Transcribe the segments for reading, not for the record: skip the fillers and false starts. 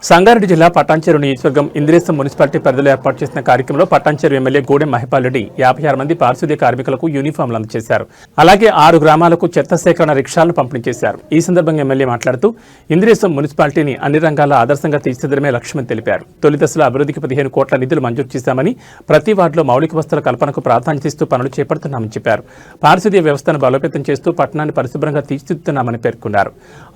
సంగారెడ్డి జిల్లా పటాన్చెరు నియోజకవర్గం ఇంద్రేశం మున్సిపాలిటీ పరిధిలో ఏర్పాటు చేసిన కార్యక్రమంలో పటాన్చెరు ఎమ్మెల్యే గూడెం మహిపాల్ రెడ్డి 56 మంది పారిశుద్ధ్య కార్మికులకు యూనిఫామ్లు అందజేశారు. అలాగే 6 గ్రామాలకు చెత్త సేకరణ రిక్షాలను పంపిణీ చేశారు. ఈ సందర్భంగా ఎమ్మెల్యే మాట్లాడుతూ ఇంద్రేశం మున్సిపాలిటీని అన్ని రంగాల ఆదర్శంగా తీర్చిదిద్దడమే లక్ష్యమని తెలిపారు. తొలి దశలో అభివృద్ధికి 15 కోట్ల నిధులు మంజూరు చేశామని, ప్రతి వార్డులో మౌలిక వసతుల కల్పనకు ప్రాధాన్యత ఇస్తూ పనులు చేపడుతున్నామని చెప్పారు. పారిశుద్ధ్య వ్యవస్థను బలోపేతం చేస్తూ పట్టణాన్ని పరిశుభ్రంగా తీర్చిదిద్దుతున్నామని పేర్కొన్నారు.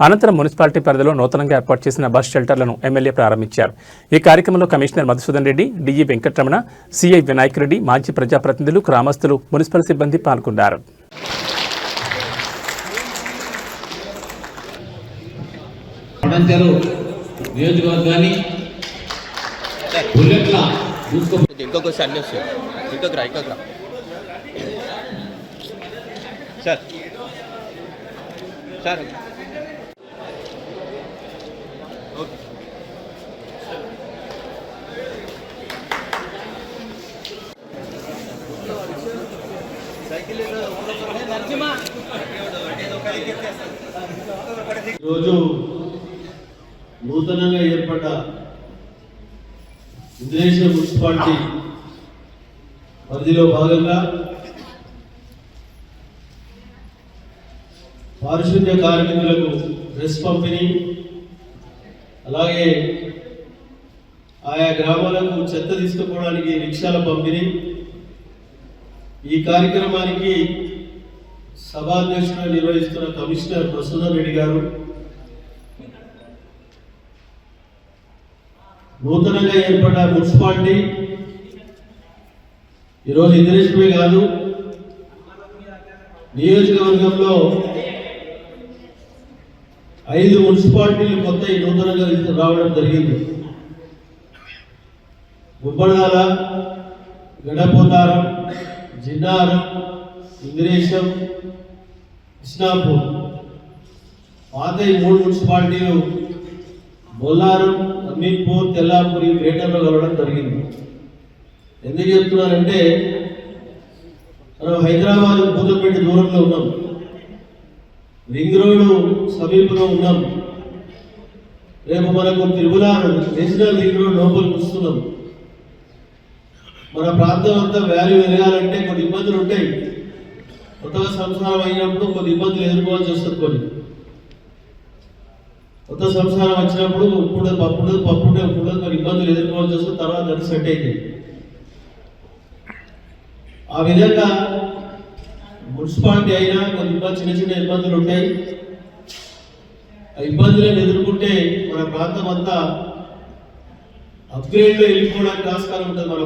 అనంతరం మున్సిపాలిటీ పరిధిలో నూతనంగా ఏర్పాటు చేసిన బస్ షెల్టర్లను ఎమ్మెల్యే ప్రారంభించారు. ఈ కార్యక్రమంలో commissioner Madhusudan Reddy, DE Venkataramana, CI Vinayak Reddy, మాజీ ప్రజాప్రతినిధులు, గ్రామస్తులు, మున్సిపల్ సిబ్బంది పాల్గొన్నారు. ఈరోజు నూతనంగా ఏర్పడ్డ ఇంద్రేశం మున్సిపాలిటీ పరిధిలో భాగంగా పారిశుద్ధ్య కార్మికులకు డ్రెస్ పంపిణీ, అలాగే ఆయా గ్రామాలకు చెత్త తీసుకుపోవడానికి రిక్షాల పంపిణీ. ఈ కార్యక్రమానికి సభాధ్యక్షుడు నిర్వహిస్తున్న కమిషనర్ మధుసూదన్ రెడ్డి గారు, నూతనంగా ఏర్పడ్డ మున్సిపాలిటీ ఈరోజు ఇంద్రేశమే కాదు, నియోజకవర్గంలో 5 మున్సిపాలిటీలు కొత్త నూతనంగా రావడం జరిగింది. గుబ్బడాల, గడపోతారం, జిన్నారం, ఇంద్రేశం, ఇస్నాపూర్. పాత 3 మున్సిపాలిటీలు బొల్లారం, అమీన్పూర్, తెల్లాపూర్, గ్రేటర్లో కలవడం జరిగింది. ఎందుకు చెప్తున్నారంటే, మనం హైదరాబాద్ పూతపేట దూరంలో ఉన్నాం, రింగ్ రోడ్డు సమీపంలో ఉన్నాం. రేపు మనకు తిరుమలారు నేషనల్ రింగ్ రోడ్ లోపలికి వస్తున్నాం. మన ప్రాంతం అంతా వాల్యూ ఎదగాలంటే కొన్ని ఇబ్బందులు ఉంటాయి. కొత్తగా సంసారం అయినప్పుడు కొన్ని ఇబ్బందులు ఎదుర్కోవాల్సి వస్తుంది. కొత్త సంసారం వచ్చినప్పుడు పప్పుడు కొన్ని ఇబ్బందులు ఎదుర్కోవాల్సి వస్తుంది. తర్వాత అది సెట్ అయితే ఆ విధంగా మున్సిపాలిటీ అయినా కొన్ని చిన్న ఇబ్బందులు ఉంటాయి. ఆ ఇబ్బందులను ఎదుర్కొంటే మన ప్రాంతం అంతా అప్గ్రేడ్లో వెళ్ళిపోవడానికి ఆస్కారం ఉంటుంది. మన